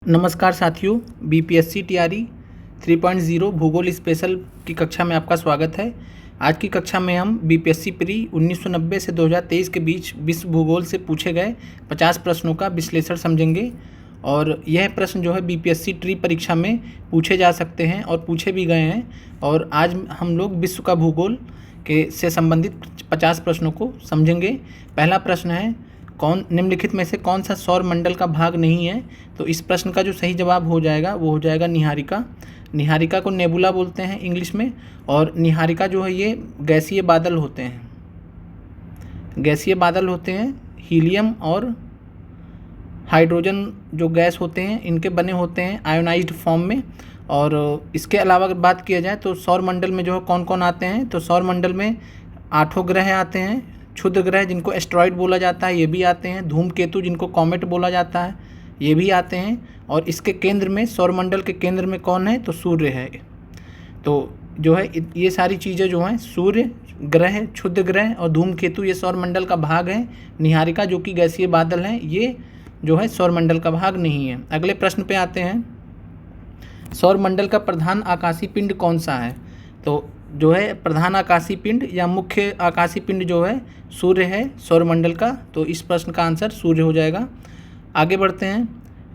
नमस्कार साथियों, BPSC TRE 3.0 भूगोल स्पेशल की कक्षा में आपका स्वागत है। आज की कक्षा में हम बीपीएससी प्री 1990 से 2023 के बीच विश्व भूगोल से पूछे गए 50 प्रश्नों का विश्लेषण समझेंगे। और यह प्रश्न जो है बीपीएससी ट्री परीक्षा में पूछे जा सकते हैं और पूछे भी गए हैं। और आज हम लोग विश्व का भूगोल से संबंधित 50 प्रश्नों को समझेंगे। पहला प्रश्न है, निम्नलिखित में से कौन सा सौर मंडल का भाग नहीं है? तो इस प्रश्न का जो सही जवाब हो जाएगा वो हो जाएगा निहारिका। निहारिका को नेबुला बोलते हैं इंग्लिश में। और निहारिका जो है ये गैसीय बादल होते हैं। गैसीय बादल होते हैं, हीलियम और हाइड्रोजन जो गैस होते हैं इनके बने होते हैं आयोनाइज्ड फॉर्म में। और इसके अलावा अगर बात किया जाए तो सौर मंडल में जो है कौन कौन आते हैं, तो सौर मंडल में 8 ग्रह आते हैं। क्षुद्र ग्रह जिनको एस्ट्रॉइड बोला जाता है ये भी आते हैं। धूमकेतु जिनको कॉमेट बोला जाता है ये भी आते हैं। और इसके केंद्र में, सौरमंडल के केंद्र में कौन है, तो सूर्य है। तो जो है ये सारी चीज़ें जो हैं, सूर्य ग्रह, क्षुद्र ग्रह और धूमकेतु, ये सौरमंडल का भाग है। निहारिका जो कि गैसीय बादल हैं ये जो है सौरमंडल का भाग नहीं है। अगले प्रश्न पे आते हैं, सौरमंडल का प्रधान आकाशीय पिंड कौन सा है? तो जो है प्रधान आकाशीय पिंड या मुख्य आकाशीय पिंड जो है सूर्य है सौरमंडल का। तो इस प्रश्न का आंसर सूर्य हो जाएगा। आगे बढ़ते हैं,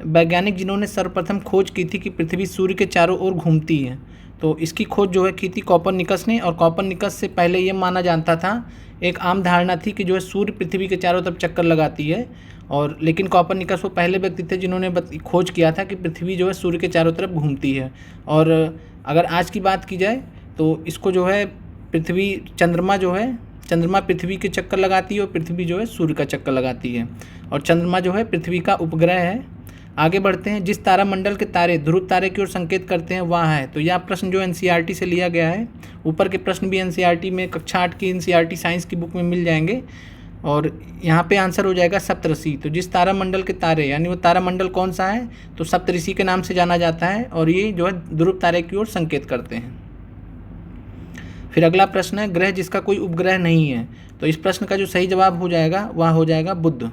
वैज्ञानिक जिन्होंने सर्वप्रथम खोज की थी कि पृथ्वी सूर्य के चारों ओर घूमती है, तो इसकी खोज जो है की थी कोपरनिकस ने। और कोपरनिकस से पहले ये माना जाता था, एक आम धारणा थी कि जो है सूर्य पृथ्वी के चारों तरफ चक्कर लगाती है। और लेकिन कोपरनिकस वो पहले व्यक्ति थे जिन्होंने खोज किया था कि पृथ्वी जो है सूर्य के चारों तरफ घूमती है। और अगर आज की बात की जाए तो इसको जो है चंद्रमा पृथ्वी के चक्कर लगाती है और पृथ्वी जो है सूर्य का चक्कर लगाती है। और चंद्रमा जो है पृथ्वी का उपग्रह है। आगे बढ़ते हैं, जिस तारामंडल के तारे ध्रुव तारे की ओर संकेत करते हैं वहाँ है। तो यह प्रश्न जो एनसीईआरटी से लिया गया है। ऊपर के प्रश्न भी एनसीईआरटी में, कक्षा 8 की एनसीईआरटी साइंस की बुक में मिल जाएंगे। और यहाँ पे आंसर हो जाएगा सप्तऋषि। तो जिस तारामंडल के तारे, यानी वो तारामंडल कौन सा है, तो सप्तऋषि के नाम से जाना जाता है। और ये जो है ध्रुव तारे की ओर संकेत करते हैं। फिर अगला प्रश्न है, ग्रह जिसका कोई उपग्रह नहीं है। तो इस प्रश्न का जो सही जवाब हो जाएगा वह हो जाएगा बुध।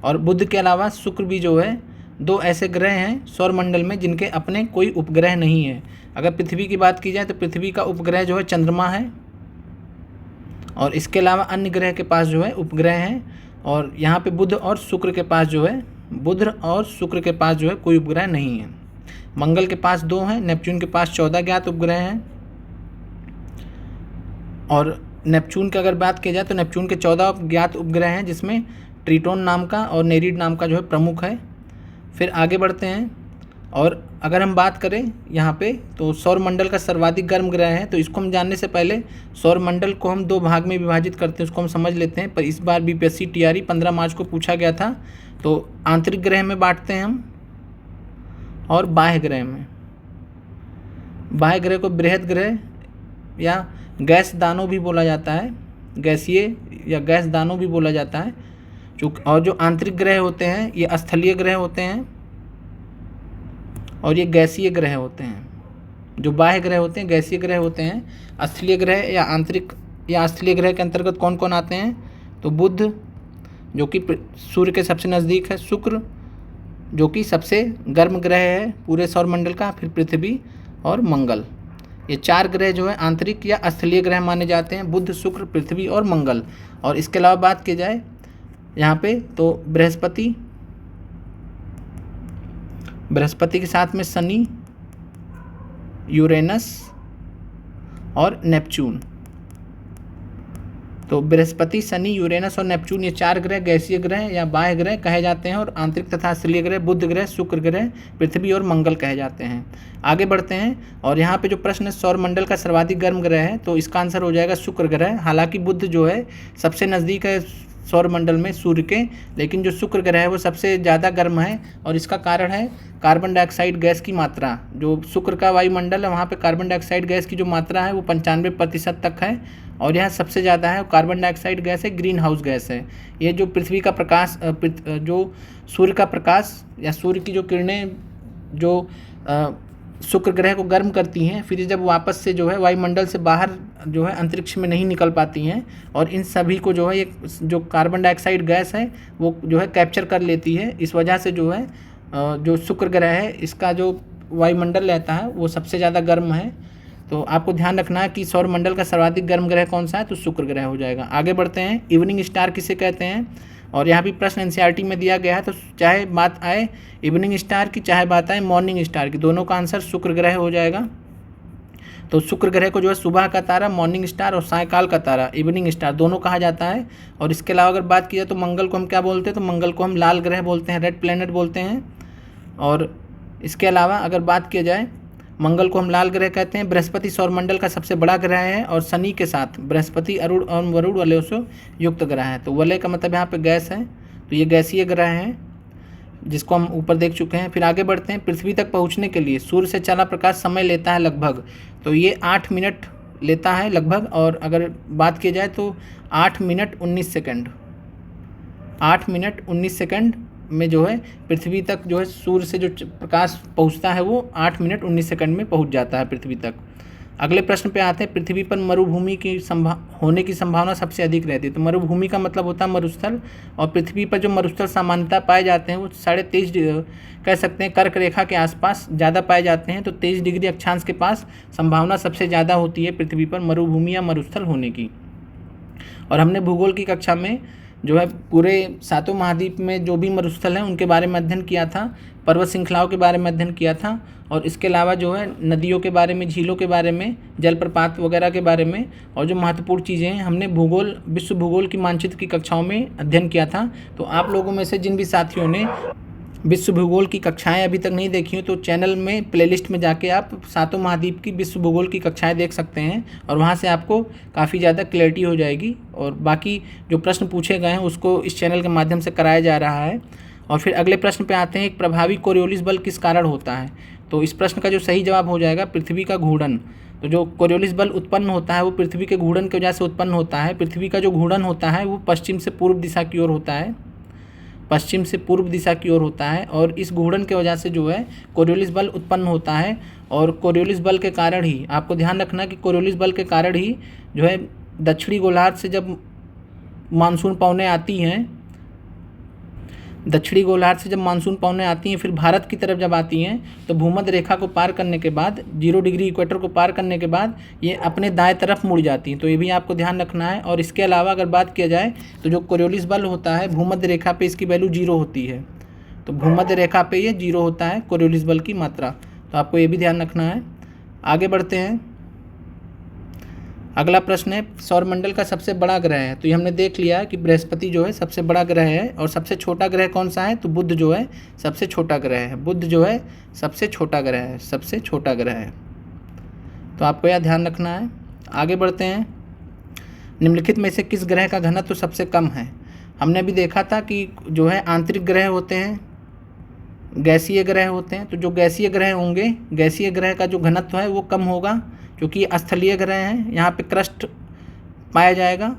और बुध के अलावा शुक्र भी जो है 2 ऐसे ग्रह हैं सौरमंडल में जिनके अपने कोई उपग्रह नहीं है। अगर पृथ्वी की बात की जाए तो पृथ्वी का उपग्रह जो है चंद्रमा है। और इसके अलावा अन्य ग्रह के पास जो है उपग्रह हैं। और यहाँ पे बुध और शुक्र के पास जो है कोई उपग्रह नहीं है। मंगल के पास 2 हैं, नेपच्यून के पास 14 ज्ञात उपग्रह हैं। और नेपच्यून की अगर बात की जाए तो नेपच्यून के 14 ज्ञात उपग्रह हैं, जिसमें ट्रिटोन नाम का और नेरीड नाम का जो है प्रमुख है। फिर आगे बढ़ते हैं, और अगर हम बात करें यहाँ पे तो सौरमंडल का सर्वाधिक गर्म ग्रह है। तो इसको हम जानने से पहले सौरमंडल को हम 2 भाग में विभाजित करते हैं, उसको हम समझ लेते हैं। पर इस बार बीपीएससी टीआरई 15 मार्च को पूछा गया था। तो आंतरिक ग्रह में बांटते हैं हम और बाह्य ग्रह में। बाह्य ग्रह को बृहद ग्रह या गैस दानव भी बोला जाता है, गैसीय या गैस दानव भी बोला जाता है। और जो आंतरिक ग्रह होते हैं ये स्थलीय ग्रह होते हैं और ये गैसीय ग्रह होते हैं। जो बाह्य ग्रह होते हैं गैसीय ग्रह होते हैं। स्थलीय ग्रह या आंतरिक या स्थलीय ग्रह के अंतर्गत कौन कौन आते हैं, तो बुध जो कि सूर्य के सबसे नज़दीक है, शुक्र जो कि सबसे गर्म ग्रह है पूरे सौरमंडल का, फिर पृथ्वी और मंगल। ये 4 ग्रह जो है आंतरिक या स्थलीय ग्रह माने जाते हैं, बुध, शुक्र, पृथ्वी और मंगल। और इसके अलावा बात की जाए यहाँ पे तो बृहस्पति के साथ में शनि, यूरेनस और नेपच्यून। तो बृहस्पति, शनि, यूरेनस और नेपच्यून ये 4 ग्रह गैसीय ग्रह या बाह्य ग्रह कहे जाते हैं। और आंतरिक तथा स्थलीय ग्रह बुध ग्रह, शुक्र ग्रह, पृथ्वी और मंगल कहे जाते हैं। आगे बढ़ते हैं, और यहाँ पे जो प्रश्न है सौरमंडल का सर्वाधिक गर्म ग्रह है, तो इसका आंसर हो जाएगा शुक्र ग्रह। हालांकि बुध जो है सबसे नज़दीक है सौरमंडल में सूर्य के, लेकिन जो शुक्र ग्रह है वो सबसे ज़्यादा गर्म है। और इसका कारण है कार्बन डाइऑक्साइड गैस की मात्रा। जो शुक्र का वायुमंडल है वहाँ पे कार्बन डाइऑक्साइड गैस की जो मात्रा है वो 95% तक है। और यहाँ सबसे ज़्यादा है कार्बन डाइऑक्साइड गैस है, ग्रीन हाउस गैस है। ये जो पृथ्वी का प्रकाश, जो सूर्य का प्रकाश या सूर्य की जो किरणें जो शुक्र ग्रह को गर्म करती हैं, फिर जब वापस से जो है वायुमंडल से बाहर जो है अंतरिक्ष में नहीं निकल पाती हैं। और इन सभी को जो है ये जो कार्बन डाइऑक्साइड गैस है वो जो है कैप्चर कर लेती है। इस वजह से जो है जो शुक्र ग्रह है इसका जो वायुमंडल रहता है वो सबसे ज़्यादा गर्म है। तो आपको ध्यान रखना है कि सौरमंडल का सर्वाधिक गर्म ग्रह कौन सा है, तो शुक्र ग्रह हो जाएगा। आगे बढ़ते हैं, इवनिंग स्टार किसे कहते हैं, और यहाँ भी प्रश्न एनसीईआरटी में दिया गया है। तो चाहे बात आए इवनिंग स्टार की, चाहे बात आए मॉर्निंग स्टार की, दोनों का आंसर शुक्र ग्रह हो जाएगा। तो शुक्र ग्रह को जो है सुबह का तारा मॉर्निंग स्टार और सायकाल का तारा इवनिंग स्टार दोनों कहा जाता है। और इसके अलावा अगर बात की जाए तो मंगल को हम क्या बोलते हैं, तो मंगल को हम लाल ग्रह बोलते हैं, रेड प्लैनेट बोलते हैं। और इसके अलावा अगर बात की जाए, मंगल को हम लाल ग्रह कहते हैं। बृहस्पति सौरमंडल का सबसे बड़ा ग्रह है और शनि के साथ बृहस्पति अरुण और वरुण वलयों से युक्त ग्रह है। तो वलय का मतलब यहाँ पे गैस है, तो ये गैसीय ग्रह है जिसको हम ऊपर देख चुके हैं। फिर आगे बढ़ते हैं, पृथ्वी तक पहुँचने के लिए सूर्य से चला प्रकाश समय लेता है लगभग, तो ये 8 मिनट लेता है लगभग। और अगर बात की जाए तो 8 मिनट 19 सेकंड, 8 मिनट 19 सेकंड में जो है पृथ्वी तक जो है सूर्य से जो प्रकाश पहुंचता है वो 8 मिनट 19 सेकंड में पहुंच जाता है पृथ्वी तक। अगले प्रश्न पे आते हैं, पृथ्वी पर मरुभूमि की होने की संभावना सबसे अधिक रहती है। तो मरुभूमि का मतलब होता है मरुस्थल, और पृथ्वी पर जो मरुस्थल सामान्यतः पाए जाते हैं वो 23.5 कह सकते हैं कर्क रेखा के आसपास ज़्यादा पाए जाते हैं। तो 23 डिग्री अक्षांश के पास संभावना सबसे ज़्यादा होती है पृथ्वी पर मरुभूमि या मरुस्थल होने की। और हमने भूगोल की कक्षा में जो है पूरे 7 महाद्वीप में जो भी मरुस्थल हैं उनके बारे में अध्ययन किया था, पर्वत श्रृंखलाओं के बारे में अध्ययन किया था, और इसके अलावा जो है नदियों के बारे में, झीलों के बारे में, जलप्रपात वगैरह के बारे में, और जो महत्वपूर्ण चीज़ें हैं हमने भूगोल विश्व भूगोल की मानचित्र की कक्षाओं में अध्ययन किया था। तो आप लोगों में से जिन भी साथियों ने विश्व भूगोल की कक्षाएं अभी तक नहीं देखी हो तो चैनल में प्लेलिस्ट में जाके आप 7 महाद्वीप की विश्व भूगोल की कक्षाएं देख सकते हैं, और वहां से आपको काफ़ी ज़्यादा क्लैरिटी हो जाएगी। और बाकी जो प्रश्न पूछे गए हैं उसको इस चैनल के माध्यम से कराया जा रहा है। और फिर अगले प्रश्न पे आते हैं, एक प्रभावी कोरियोलिस बल किस कारण होता है। तो इस प्रश्न का जो सही जवाब हो जाएगा पृथ्वी का घूर्णन। तो जो कोरियोलिस बल उत्पन्न होता है वो पृथ्वी के घूर्णन की वजह से उत्पन्न होता है। पृथ्वी का जो घूर्णन होता है वो पश्चिम से पूर्व दिशा की ओर होता है, पश्चिम से पूर्व दिशा की ओर होता है, और इस घूर्णन की वजह से जो है कोरियोलिस बल उत्पन्न होता है। और कोरियोलिस बल के कारण ही आपको ध्यान रखना कि कोरियोलिस बल के कारण ही जो है दक्षिणी गोलार्ध से जब मानसून पवनें आती हैं, दक्षिणी गोलार्ध से जब मानसून पवनें आती हैं फिर भारत की तरफ जब आती हैं तो भूमध्य रेखा को पार करने के बाद 0 डिग्री इक्वेटर को पार करने के बाद ये अपने दाएं तरफ मुड़ जाती हैं। तो ये भी आपको ध्यान रखना है। और इसके अलावा अगर बात किया जाए तो जो कोरियोलिस बल होता है भूमध्य रेखा पे इसकी वैल्यू 0 होती है। तो भूमध्य रेखा पे ये 0 होता है कोरियोलिस बल की मात्रा, तो आपको ये भी ध्यान रखना है। आगे बढ़ते हैं, अगला प्रश्न है, सौरमंडल का सबसे बड़ा ग्रह है। तो ये हमने देख लिया कि बृहस्पति जो है सबसे बड़ा ग्रह है, और सबसे छोटा ग्रह कौन सा है, तो बुध जो है सबसे छोटा ग्रह है। बुध जो है सबसे छोटा ग्रह है, सबसे छोटा ग्रह है, तो आपको यह ध्यान रखना है। आगे बढ़ते हैं, निम्नलिखित में से किस ग्रह का घनत्व सबसे कम है। हमने अभी देखा था कि जो है आंतरिक ग्रह होते हैं, गैसीय ग्रह होते हैं। तो जो गैसीय ग्रह होंगे, गैसीय ग्रह का जो घनत्व है वो कम होगा क्योंकि स्थलीय ग्रह हैं, यहाँ पे क्रस्ट पाया जाएगा,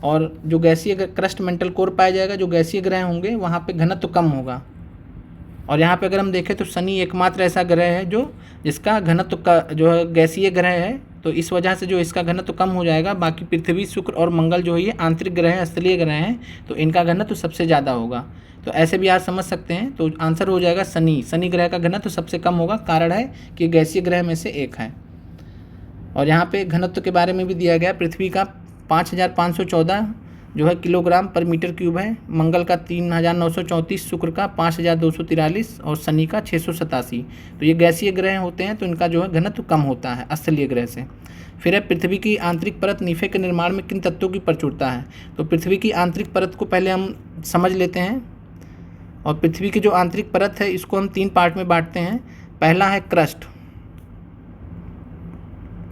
और जो गैसीय क्रस्ट मेंटल कोर पाया जाएगा। जो गैसीय ग्रह होंगे वहाँ पे घनत्व कम होगा। और यहाँ पे अगर हम देखें तो शनि एकमात्र ऐसा ग्रह है जो जिसका घनत्व का जो है गैसीय ग्रह है, तो इस वजह से जो इसका घनत्व कम हो जाएगा। बाकी पृथ्वी, शुक्र और मंगल जो है ये आंतरिक ग्रह हैं, स्थलीय ग्रह हैं, तो इनका घनत्व सबसे ज़्यादा होगा। तो ऐसे भी आप समझ सकते हैं। तो आंसर हो जाएगा शनि। शनि ग्रह का घनत्व सबसे कम होगा, कारण है कि गैसीय ग्रह में से एक है। और यहाँ पे घनत्व के बारे में भी दिया गया, पृथ्वी का 5514 जो है किलोग्राम पर मीटर क्यूब है, मंगल का 3934, शुक्र का 5243 और शनि का 687। तो ये गैसीय ग्रह होते हैं, तो इनका जो है घनत्व कम होता है स्थलीय ग्रह से। फिर है, पृथ्वी की आंतरिक परत निफे के निर्माण में किन तत्वों की प्रचुरता है। तो पृथ्वी की आंतरिक परत को पहले हम समझ लेते हैं। और पृथ्वी की जो आंतरिक परत है इसको हम 3 पार्ट में बांटते हैं। पहला है क्रस्ट,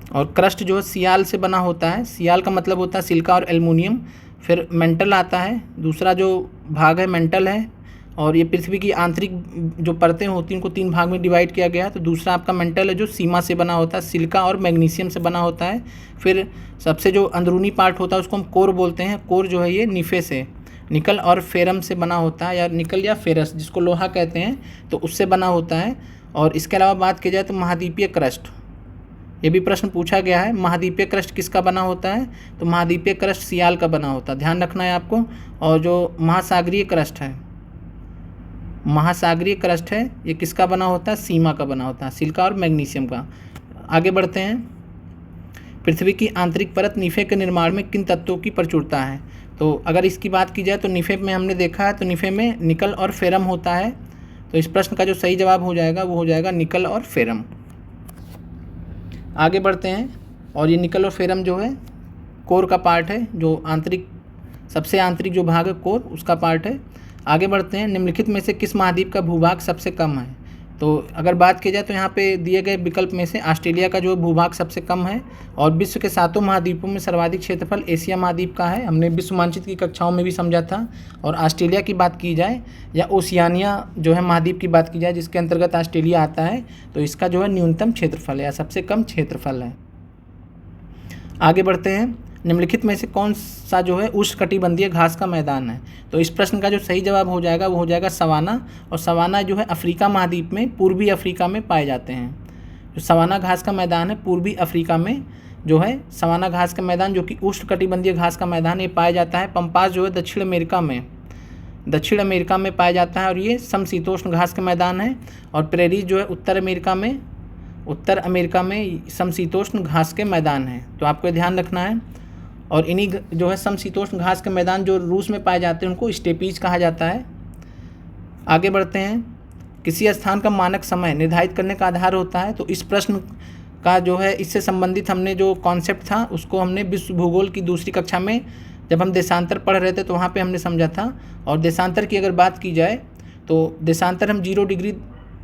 और क्रस्ट जो है सियाल से बना होता है। सियाल का मतलब होता है सिलिका और एल्युमिनियम। फिर मेंटल आता है, दूसरा जो भाग है मेंटल है, और ये पृथ्वी की आंतरिक जो परतें होती हैं उनको 3 भाग में डिवाइड किया गया है। तो दूसरा आपका मेंटल है जो सीमा से बना होता है, सिलिका और मैग्नीशियम से बना होता है। फिर सबसे जो अंदरूनी पार्ट होता है उसको हम कोर बोलते हैं। कोर जो है ये निफे से, निकल और फेरम से बना होता है, या निकल या फेरस जिसको लोहा कहते हैं, तो उससे बना होता है। और इसके अलावा बात की जाए तो महाद्वीपीय क्रस्ट, ये भी प्रश्न पूछा गया है, महाद्वीपीय क्रस्ट किसका बना होता है। तो महाद्वीपीय क्रस्ट सियाल का बना होता है, ध्यान रखना है आपको। और जो महासागरीय क्रस्ट है, महासागरीय क्रस्ट है ये किसका बना होता है? सीमा का बना होता है, सिलिका और मैग्नीशियम का। आगे बढ़ते हैं, पृथ्वी की आंतरिक परत निफे के निर्माण में किन तत्वों की प्रचुरता है? तो अगर इसकी बात की जाए तो निफे में हमने देखा है तो निफे में निकल और फेरम होता है। तो इस प्रश्न का जो सही जवाब हो जाएगा वो हो जाएगा निकल और फेरम। आगे बढ़ते हैं, और ये निकल और फेरम जो है कोर का पार्ट है, जो आंतरिक सबसे आंतरिक जो भाग है कोर उसका पार्ट है। आगे बढ़ते हैं, निम्नलिखित में से किस महाद्वीप का भूभाग सबसे कम है? तो अगर बात की जाए तो यहाँ पे दिए गए विकल्प में से ऑस्ट्रेलिया का जो भूभाग सबसे कम है, और विश्व के 7 महाद्वीपों में सर्वाधिक क्षेत्रफल एशिया महाद्वीप का है। हमने विश्व मानचित्र की कक्षाओं में भी समझा था। और ऑस्ट्रेलिया की बात की जाए या ओशियानिया जो है महाद्वीप की बात की जाए जिसके अंतर्गत ऑस्ट्रेलिया आता है, तो इसका जो है न्यूनतम क्षेत्रफल है या सबसे कम क्षेत्रफल है। आगे बढ़ते हैं, निम्नलिखित में से कौन सा जो है उष्णकटिबंधीय घास का मैदान है? तो इस प्रश्न का जो सही जवाब हो जाएगा वो हो जाएगा सवाना। और सवाना जो है अफ्रीका महाद्वीप में पूर्वी अफ्रीका में पाए जाते हैं। जो सवाना घास का मैदान है पूर्वी अफ्रीका में जो है सवाना घास का मैदान, जो कि उष्णकटिबंधीय घास का मैदान, ये पाया जाता है। पंपास जो है दक्षिण अमेरिका में पाया जाता है और ये समशीतोष्ण घास का मैदान है। और प्रेरीज जो है उत्तर अमेरिका में समशीतोष्ण घास के मैदान है। तो आपको ध्यान रखना है। और इन्हीं जो है समशीतोष्ण घास के मैदान जो रूस में पाए जाते हैं उनको स्टेपीज कहा जाता है। आगे बढ़ते हैं, किसी स्थान का मानक समय निर्धारित करने का आधार होता है? तो इस प्रश्न का जो है इससे संबंधित हमने जो कॉन्सेप्ट था उसको हमने विश्व भूगोल की दूसरी कक्षा में जब हम देशांतर पढ़ रहे थे तो वहाँ पे हमने समझा था। और देशांतर की अगर बात की जाए तो देशांतर हम 0 डिग्री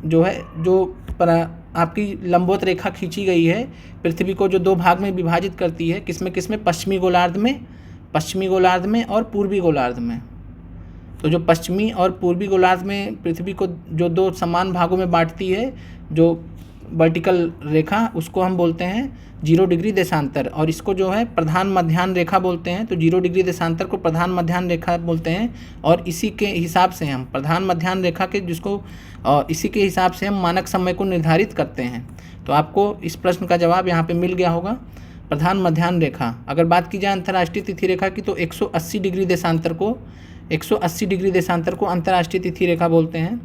जो है जो पर आपकी लंबवत रेखा खींची गई है पृथ्वी को जो 2 भाग में विभाजित करती है, किसमें पश्चिमी गोलार्ध में और पूर्वी गोलार्ध में। तो जो पश्चिमी और पूर्वी गोलार्ध में पृथ्वी को जो 2 समान भागों में बांटती है जो वर्टिकल रेखा, उसको हम बोलते हैं 0 डिग्री देशांतर। और इसको जो है प्रधान मध्याह्न रेखा बोलते हैं। तो 0 डिग्री देशांतर को प्रधान मध्याह्न रेखा बोलते हैं। और इसी के हिसाब से हम प्रधान मध्याह्न रेखा के इसी के हिसाब से हम मानक समय को निर्धारित करते हैं। तो आपको इस प्रश्न का जवाब यहाँ पे मिल गया होगा, प्रधान मध्याह्न रेखा। अगर बात की जाए अंतर्राष्ट्रीय तिथि रेखा की तो 180 डिग्री देशांतर को अंतर्राष्ट्रीय तिथि रेखा बोलते हैं।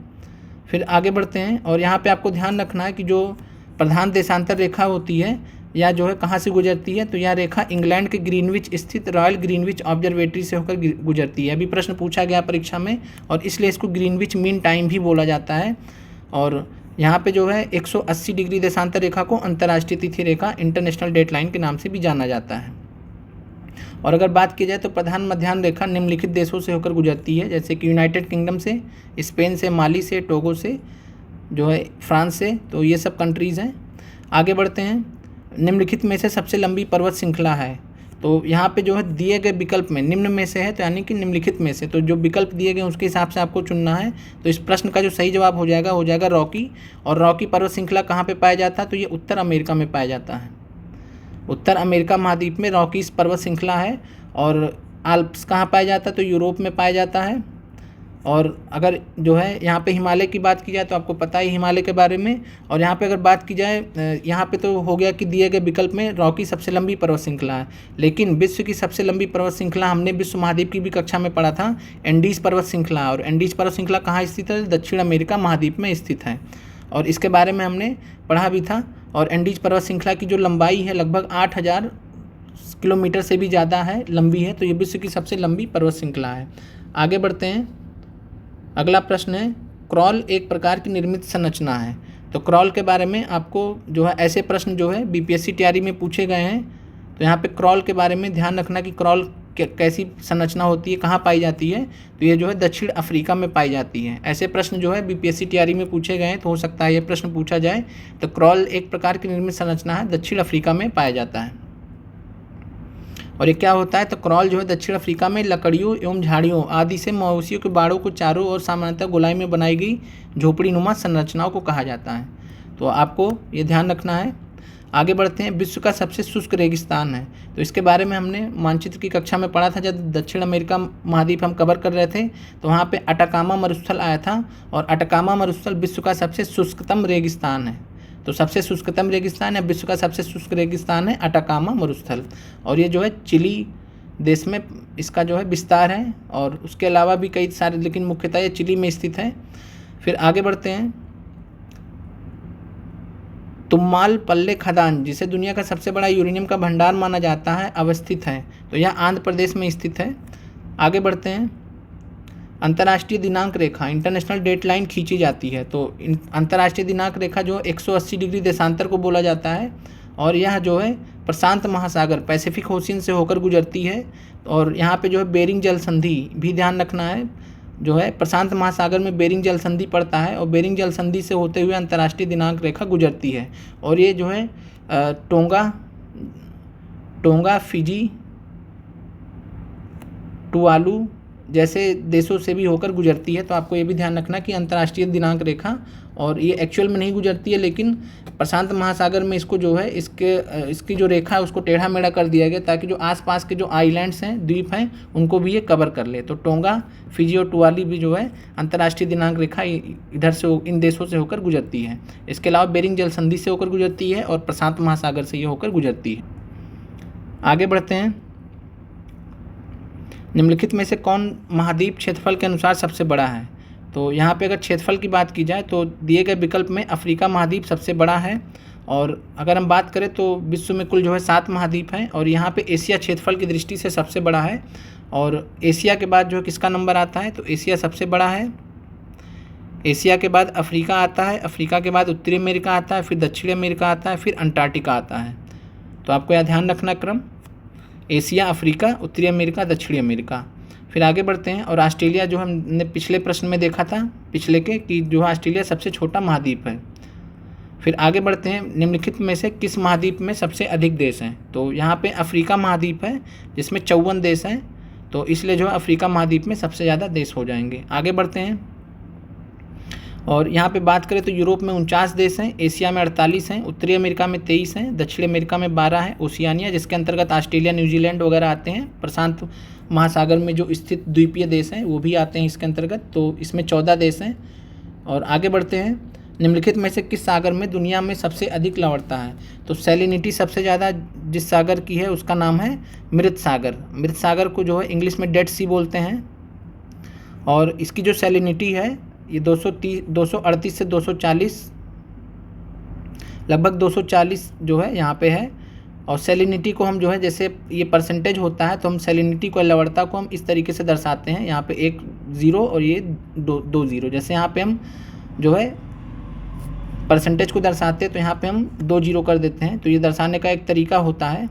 फिर आगे बढ़ते हैं, और यहाँ पे आपको ध्यान रखना है कि जो प्रधान देशांतर रेखा होती है या जो है कहाँ से गुजरती है, तो यह रेखा इंग्लैंड के ग्रीनविच स्थित रॉयल ग्रीनविच ऑब्जर्वेटरी से होकर गुजरती है। अभी प्रश्न पूछा गया परीक्षा में और इसलिए इसको ग्रीनविच मीन टाइम भी बोला जाता है। और यहाँ पे जो है 180 डिग्री देशांतर रेखा को अंतर्राष्ट्रीय तिथि रेखा इंटरनेशनल डेट लाइन के नाम से भी जाना जाता है। और अगर बात की जाए तो प्रधान मध्याह्न रेखा निम्नलिखित देशों से होकर गुजरती है, जैसे कि यूनाइटेड किंगडम से, स्पेन से, माली से, टोगो से, जो है फ्रांस से। तो ये सब कंट्रीज़ हैं। आगे बढ़ते हैं, निम्नलिखित में से सबसे लंबी पर्वत श्रृंखला है? तो यहाँ पे जो है दिए गए विकल्प में निम्न में से है, तो यानी कि निम्नलिखित में से, तो जो विकल्प दिए गए उसके हिसाब से आपको चुनना है। तो इस प्रश्न का जो सही जवाब हो जाएगा रॉकी। और रॉकी पर्वत श्रृंखला कहाँ पे पाया जाता है? तो ये उत्तर अमेरिका में पाया जाता है। उत्तर अमेरिका महाद्वीप में रॉकीज पर्वत श्रृंखला है। और आल्प्स कहाँ पाया जाता है? तो यूरोप में पाया जाता है। और अगर जो है यहाँ पे हिमालय की बात की जाए तो आपको पता ही हिमालय के बारे में। और यहाँ पे अगर बात की जाए, यहाँ पे तो हो गया कि दिए गए विकल्प में रॉकी सबसे लंबी पर्वत श्रृंखला है, लेकिन विश्व की सबसे लंबी पर्वत श्रृंखला हमने विश्व महाद्वीप की भी कक्षा में पढ़ा था, एंडीज पर्वत श्रृंखला। और एंडीज पर्वत श्रृंखला कहाँ स्थित है? दक्षिण अमेरिका महाद्वीप में स्थित है। और इसके बारे में हमने पढ़ा भी था। और एंडीज पर्वत श्रृंखला की जो लंबाई है लगभग 8000 किलोमीटर से भी ज़्यादा है, लंबी है। तो ये विश्व की सबसे लंबी पर्वत श्रृंखला है। आगे बढ़ते हैं, अगला प्रश्न है, क्रॉल एक प्रकार की निर्मित संरचना है। तो क्रॉल के बारे में आपको जो है ऐसे प्रश्न जो है बीपीएससी तैयारी में पूछे गए हैं। तो यहाँ पे क्रॉल के बारे में ध्यान रखना कि क्रॉल कैसी संरचना होती है, कहाँ पाई जाती है? तो ये जो है दक्षिण अफ्रीका में पाई जाती है। ऐसे प्रश्न जो है बीपीएससी तैयारी में पूछे गए हैं, तो हो सकता है ये प्रश्न पूछा जाए। तो क्रॉल एक प्रकार की निर्मित संरचना है, दक्षिण अफ्रीका में पाया जाता है। और ये क्या होता है? तो क्रॉल जो है दक्षिण अफ्रीका में लकड़ियों एवं झाड़ियों आदि से मवेशियों के बाड़ों को चारों ओर सामान्यतः गोलाई में बनाई गई झोपड़ी नुमा संरचनाओं को कहा जाता है। तो आपको ये ध्यान रखना है। आगे बढ़ते हैं, विश्व का सबसे शुष्क रेगिस्तान है। तो इसके बारे में हमने मानचित्र की कक्षा में पढ़ा था जब दक्षिण अमेरिका महाद्वीप हम कवर कर रहे थे, तो वहाँ पे अटाकामा मरुस्थल आया था। और अटाकामा मरुस्थल विश्व का सबसे शुष्कतम रेगिस्तान है। तो सबसे शुष्कतम रेगिस्तान या विश्व का सबसे शुष्क रेगिस्तान है अटाकामा मरुस्थल। और ये जो है चिली देश में इसका जो है विस्तार है। और उसके अलावा भी कई सारे, लेकिन मुख्यतः ये चिली में स्थित है। फिर आगे बढ़ते हैं, तुम्माल पल्ले खदान, जिसे दुनिया का सबसे बड़ा यूरेनियम का भंडार माना जाता है, अवस्थित है। तो यह आंध्र प्रदेश में स्थित है। आगे बढ़ते हैं, अंतर्राष्ट्रीय दिनांक रेखा, इंटरनेशनल डेट लाइन खींची जाती है। तो अंतर्राष्ट्रीय दिनांक रेखा जो 180 डिग्री देशांतर को बोला जाता है, और यह जो है प्रशांत महासागर पैसिफिक ओशियन से होकर गुजरती है। और यहाँ पे जो है बेरिंग जल संधि भी ध्यान रखना है, जो है प्रशांत महासागर में बेरिंग जल संधि पड़ता है, और बेरिंग जल संधि से होते हुए अंतर्राष्ट्रीय दिनांक रेखा गुजरती है। और ये जो है टोंगा, फिजी, टुवालू जैसे देशों से भी होकर गुजरती है। तो आपको ये भी ध्यान रखना कि अंतर्राष्ट्रीय दिनांक रेखा, और ये एक्चुअल में नहीं गुजरती है, लेकिन प्रशांत महासागर में इसको जो है इसकी जो रेखा है उसको टेढ़ा मेढ़ा कर दिया गया, ताकि जो आसपास के जो आइलैंड्स हैं, द्वीप हैं, उनको भी ये कवर कर ले। तो टोंगा, फिजी और टुवाली भी जो है अंतर्राष्ट्रीय दिनांक रेखा इधर से इन देशों से होकर गुजरती है। इसके अलावा बेरिंग जल संधि से होकर गुजरती है, और प्रशांत महासागर से ये होकर गुजरती है। आगे बढ़ते हैं, निम्नलिखित में से कौन महाद्वीप क्षेत्रफल के अनुसार सबसे बड़ा है? तो यहाँ पे अगर क्षेत्रफल की बात की जाए तो दिए गए विकल्प में अफ्रीका महाद्वीप सबसे बड़ा है। और अगर हम बात करें तो विश्व में कुल जो है 7 महाद्वीप हैं, और यहाँ पे एशिया क्षेत्रफल की दृष्टि से सबसे बड़ा है। और एशिया के बाद जो है किसका नंबर आता है? तो एशिया सबसे बड़ा है। एशिया के बाद अफ्रीका आता है, अफ्रीका के बाद उत्तरी अमेरिका आता है, फिर दक्षिणी अमेरिका आता है, फिर अंटार्कटिका आता है। तो आपको यह ध्यान रखना क्रम, एशिया, अफ्रीका, उत्तरी अमेरिका, दक्षिणी अमेरिका। फिर आगे बढ़ते हैं, और ऑस्ट्रेलिया जो हमने पिछले प्रश्न में देखा था, पिछले के, कि जो ऑस्ट्रेलिया सबसे छोटा महाद्वीप है। फिर आगे बढ़ते हैं, निम्नलिखित में से किस महाद्वीप में सबसे अधिक देश हैं? तो यहाँ पे अफ्रीका महाद्वीप है, जिसमें 54 देश हैं। तो इसलिए जो है अफ्रीका महाद्वीप में सबसे ज़्यादा देश हो जाएंगे। आगे बढ़ते हैं, और यहाँ पे बात करें तो यूरोप में 49 देश हैं, एशिया में 48 हैं, उत्तरी अमेरिका में 23 हैं, दक्षिणी अमेरिका में 12 हैं, ओशियानिया जिसके अंतर्गत ऑस्ट्रेलिया, न्यूजीलैंड वगैरह आते हैं, प्रशांत महासागर में जो स्थित द्वीपीय देश हैं वो भी आते हैं इसके अंतर्गत। तो इसमें 14 देश हैं। और आगे बढ़ते हैं, निम्नलिखित में से किस सागर में दुनिया में सबसे अधिक लवणता है? तो सैलिनिटी सबसे ज़्यादा जिस सागर की है उसका नाम है मृत सागर। मृत सागर को जो है इंग्लिश में डेड सी बोलते हैं, और इसकी जो सैलिनिटी है ये 238 से 240, लगभग 240 जो है यहाँ पे है। और सैलिनिटी को हम जो है, जैसे ये परसेंटेज होता है, तो हम सैलिनिटी को, लवणता को हम इस तरीके से दर्शाते हैं, यहाँ पे 1 0 और ये 2 0। जैसे यहाँ पे हम जो है परसेंटेज को दर्शाते हैं, तो यहाँ पे हम 2 0 कर देते हैं। तो ये दर्शाने का एक तरीका होता है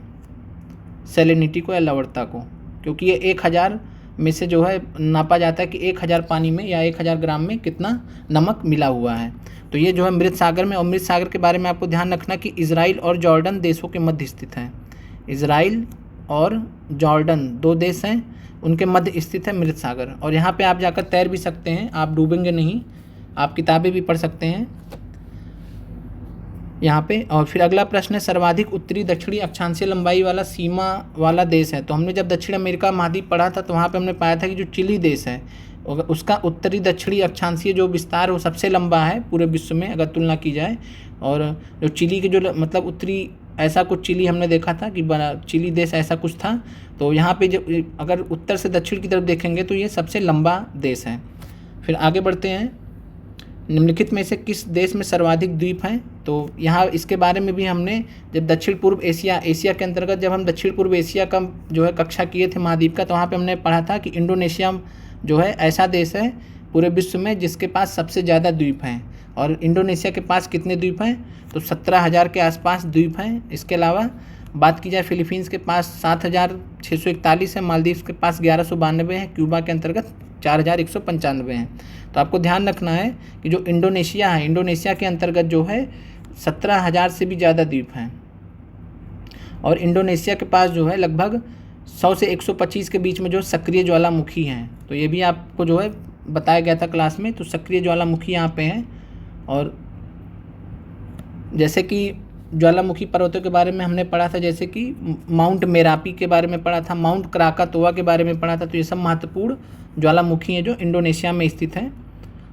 सैलिनिटी को या लवणता को, क्योंकि ये 1000 में से जो है नापा जाता है कि 1000 पानी में या 1000 ग्राम में कितना नमक मिला हुआ है। तो ये जो है मृत सागर में। और मृत सागर के बारे में आपको ध्यान रखना कि इजराइल और जॉर्डन देशों के मध्य स्थित है। इजराइल और जॉर्डन 2 देश हैं, उनके मध्य स्थित है मृत सागर। और यहाँ पे आप जाकर तैर भी सकते हैं, आप डूबेंगे नहीं, आप किताबें भी पढ़ सकते हैं यहाँ पे। और फिर अगला प्रश्न है, सर्वाधिक उत्तरी दक्षिणी अक्षांशीय लंबाई वाला सीमा वाला देश है? तो हमने जब दक्षिण अमेरिका महाद्वीप पढ़ा था तो वहाँ पे हमने पाया था कि जो चिली देश है उसका उत्तरी दक्षिणी अक्षांशीय जो विस्तार वो सबसे लंबा है पूरे विश्व में अगर तुलना की जाए। और जो चिली के जो मतलब उत्तरी, ऐसा कुछ चिली हमने देखा था कि बड़ा चिली देश ऐसा कुछ था। तो यहाँ पे जब अगर उत्तर से दक्षिण की तरफ देखेंगे तो ये सबसे लंबा देश है। फिर आगे बढ़ते हैं, निम्नलिखित में से किस देश में सर्वाधिक द्वीप हैं? तो यहाँ इसके बारे में भी हमने जब दक्षिण पूर्व एशिया के अंतर्गत जब हम दक्षिण पूर्व एशिया का जो है कक्षा किए थे महाद्वीप का, तो वहाँ पे हमने पढ़ा था कि इंडोनेशिया जो है ऐसा देश है पूरे विश्व में जिसके पास सबसे ज़्यादा द्वीप हैं। और इंडोनेशिया के पास कितने द्वीप हैं? तो 17,000 के आसपास द्वीप हैं। इसके अलावा बात की जाए फिलीपींस के पास 7,641 है, मालदीव के पास 1192 है, क्यूबा के अंतर्गत 4,195 हैं। तो आपको ध्यान रखना है कि जो इंडोनेशिया है, इंडोनेशिया के अंतर्गत जो है 17,000 से भी ज़्यादा द्वीप हैं। और इंडोनेशिया के पास जो है लगभग 100 से 125 के बीच में जो सक्रिय ज्वालामुखी हैं। तो ये भी आपको जो है बताया गया था क्लास में। तो सक्रिय ज्वालामुखी यहाँ पे हैं। और जैसे कि ज्वालामुखी पर्वतों के बारे में हमने पढ़ा था, जैसे कि माउंट मेरापी के बारे में पढ़ा था, माउंट क्राकातोआ के बारे में पढ़ा था। तो ये सब महत्वपूर्ण ज्वालामुखी हैं जो इंडोनेशिया में स्थित हैं।